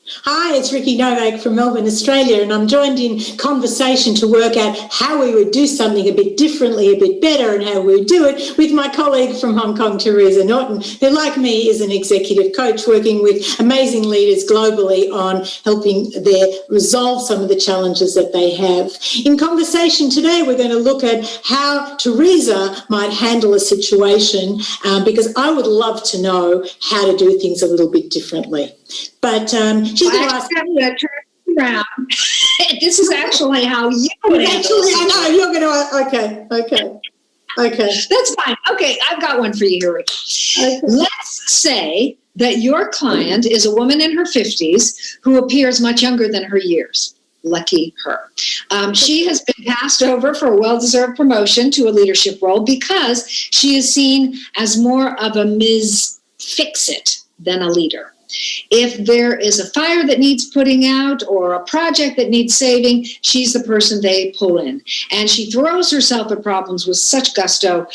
Hi, it's Ricky Nowak from Melbourne, Australia, and I'm joined in conversation to work out how we would do something a bit differently, a bit better, and how we would do it with my colleague from Hong Kong, Teresa Norton, who, like me, is an executive coach working with amazing leaders globally on helping them resolve some of the challenges that they have. In conversation today, we're going to look at how Teresa might handle a situation because I would love to know how to do things a little bit differently. But she's going to ask. Turn around. This is actually how you would handle it. I know you're going to. Okay. That's fine. Okay, I've got one for you here, Ricky. Okay. Let's say that your client is a woman in her 50s who appears much younger than her years. Lucky her. She has been passed over for a well-deserved promotion to a leadership role because she is seen as more of a Ms. Fix-It than a leader. If there is a fire that needs putting out or a project that needs saving, she's the person they pull in. And she throws herself at problems with such gusto,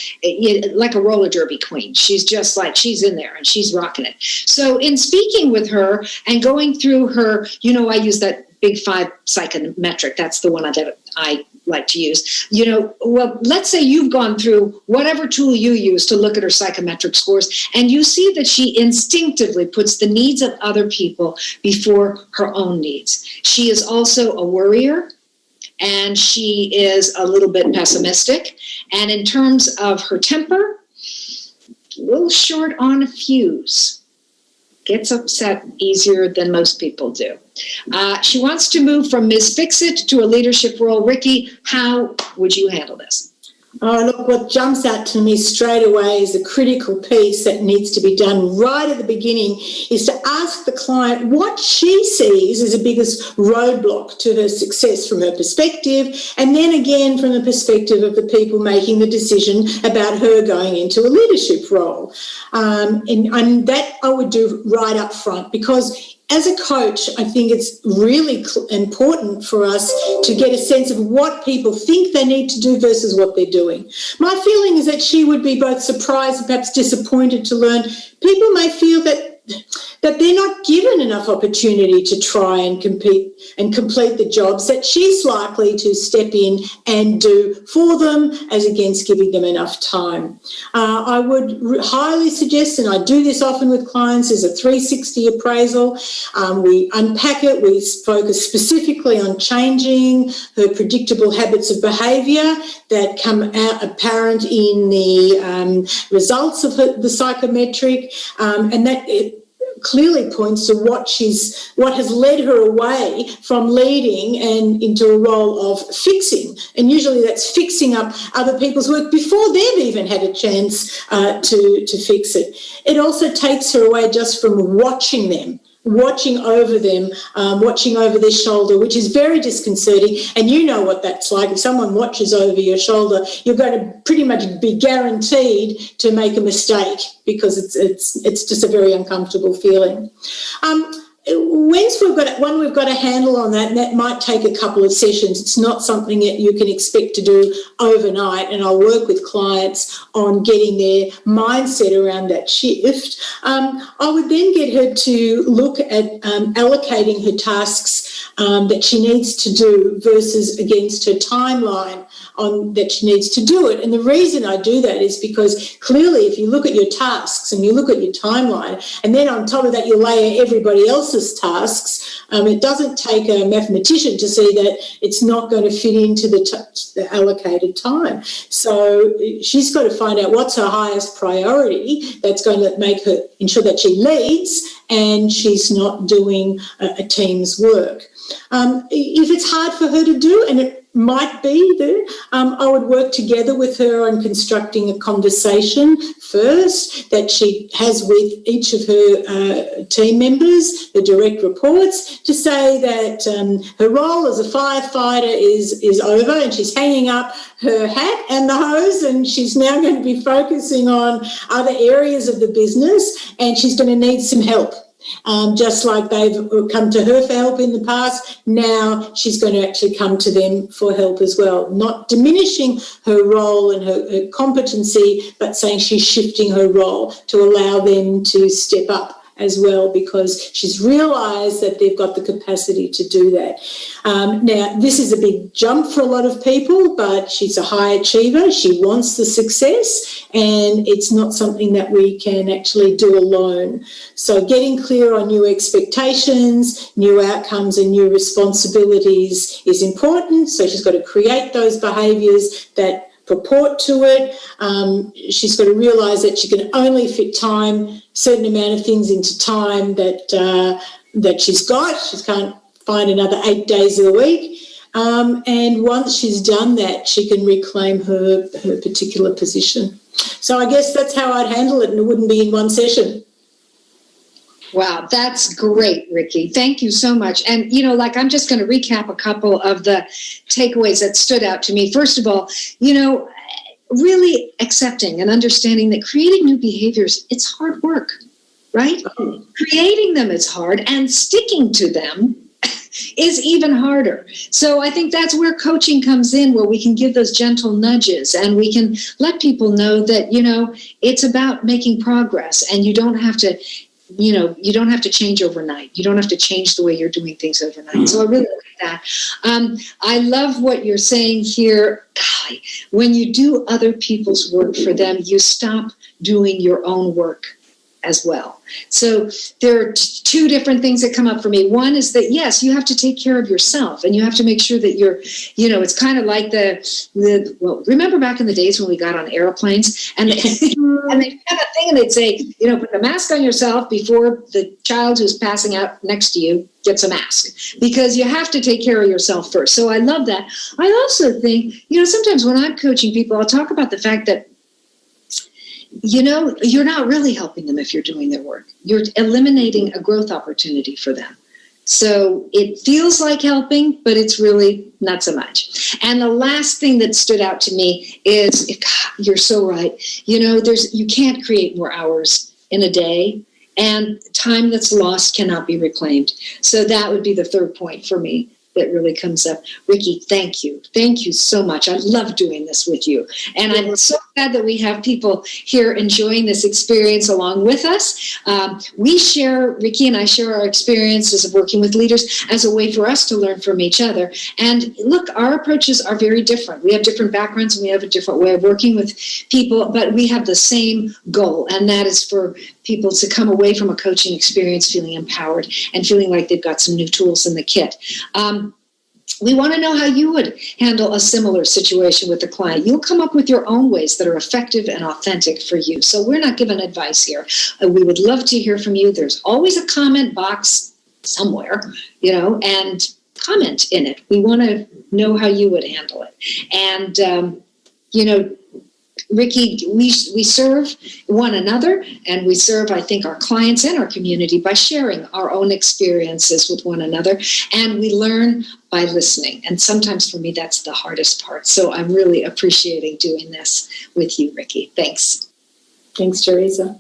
like a roller derby queen. She's just like, she's in there and she's rocking it. So in speaking with her and going through her, I use that Big Five psychometric. That's the one that I like to use. Let's say you've gone through whatever tool you use to look at her psychometric scores, and you see that she instinctively puts the needs of other people before her own needs. She is also a worrier, and she is a little bit pessimistic. And in terms of her temper, a little short on a fuse. Gets upset easier than most people do. She wants to move from Ms. Fix-It to a leadership role. Ricky, how would you handle this? Oh, look, what jumps out to me straight away is the critical piece that needs to be done right at the beginning is to ask the client what she sees as the biggest roadblock to her success from her perspective, and then again from the perspective of the people making the decision about her going into a leadership role. And that I would do right up front, because as a coach, I think it's really important for us to get a sense of what people think they need to do versus what they're doing. My feeling is that she would be both surprised and perhaps disappointed to learn people may feel that they're not given enough opportunity to try and compete and complete the jobs that she's likely to step in and do for them, as against giving them enough time. I would highly suggest, and I do this often with clients, is a 360 appraisal. We unpack it. We focus specifically on changing her predictable habits of behaviour that come out apparent in the results of the psychometric, and that it clearly points to what has led her away from leading and into a role of fixing. And usually that's fixing up other people's work before they've even had a chance to fix it. It also takes her away just from watching them, watching over them, watching over their shoulder, which is very disconcerting. And you know what that's like. If someone watches over your shoulder, you're going to pretty much be guaranteed to make a mistake, because it's just a very uncomfortable feeling. Once we've got a handle on that, and that might take a couple of sessions. It's not something that you can expect to do overnight, and I'll work with clients on getting their mindset around that shift. I would then get her to look at allocating her tasks that she needs to do versus against her timeline on that she needs to do it. And the reason I do that is because clearly if you look at your tasks and you look at your timeline, and then on top of that you layer everybody else's tasks, it doesn't take a mathematician to see that it's not going to fit into the allocated time. So she's got to find out what's her highest priority that's going to make her ensure that she leads and she's not doing a team's work. If it's hard for her to do, and it might be there, I would work together with her on constructing a conversation first that she has with each of her team members, the direct reports, to say that her role as a firefighter is over and she's hanging up her hat and the hose, and she's now going to be focusing on other areas of the business, and she's going to need some help. Just like they've come to her for help in the past, now she's going to actually come to them for help as well. Not diminishing her role and her competency, but saying she's shifting her role to allow them to step up as well, because she's realised that they've got the capacity to do that. Now, this is a big jump for a lot of people, but she's a high achiever. She wants the success, and it's not something that we can actually do alone. So getting clear on new expectations, new outcomes and new responsibilities is important. So she's got to create those behaviours that purport to it. She's got to realise that she can only fit certain amount of things into time that she's got. She can't find another 8 days of the week. And once she's done that, she can reclaim her particular position. So I guess that's how I'd handle it, and it wouldn't be in one session. Wow, that's great, Ricky. Thank you so much. And, I'm just going to recap a couple of the takeaways that stood out to me. First of all, really accepting and understanding that creating new behaviors, it's hard work, right? Creating them is hard, and sticking to them is even harder. So I think that's where coaching comes in, where we can give those gentle nudges and we can let people know that, it's about making progress, and you don't have to change overnight. You don't have to change the way you're doing things overnight. So I really like that. I love what you're saying here. Golly, when you do other people's work for them, you stop doing your own work as well. So there are two different things that come up for me. One is that, yes, you have to take care of yourself, and you have to make sure that you're, it's kind of like remember back in the days when we got on airplanes and they had a thing and they'd say, put the mask on yourself before the child who's passing out next to you gets a mask, because you have to take care of yourself first. So I love that. I also think, sometimes when I'm coaching people, I'll talk about the fact that, you're not really helping them if you're doing their work. You're eliminating a growth opportunity for them. So it feels like helping, but it's really not so much. And the last thing that stood out to me is, you're so right. You can't create more hours in a day, and time that's lost cannot be reclaimed. So that would be the third point for me that really comes up. Ricky, thank you. Thank you so much. I love doing this with you. And I'm so glad that we have people here enjoying this experience along with us. Ricky and I share our experiences of working with leaders as a way for us to learn from each other. And look, our approaches are very different. We have different backgrounds and we have a different way of working with people, but we have the same goal, and that is for people to come away from a coaching experience feeling empowered and feeling like they've got some new tools in the kit. We want to know how you would handle a similar situation with a client. You'll come up with your own ways that are effective and authentic for you. So we're not giving advice here. We would love to hear from you. There's always a comment box somewhere, and comment in it. We want to know how you would handle it. And, Ricky, we serve one another, and we serve, I think, our clients and our community by sharing our own experiences with one another, and we learn by listening. And sometimes for me, that's the hardest part. So I'm really appreciating doing this with you, Ricky. Thanks. Thanks, Teresa.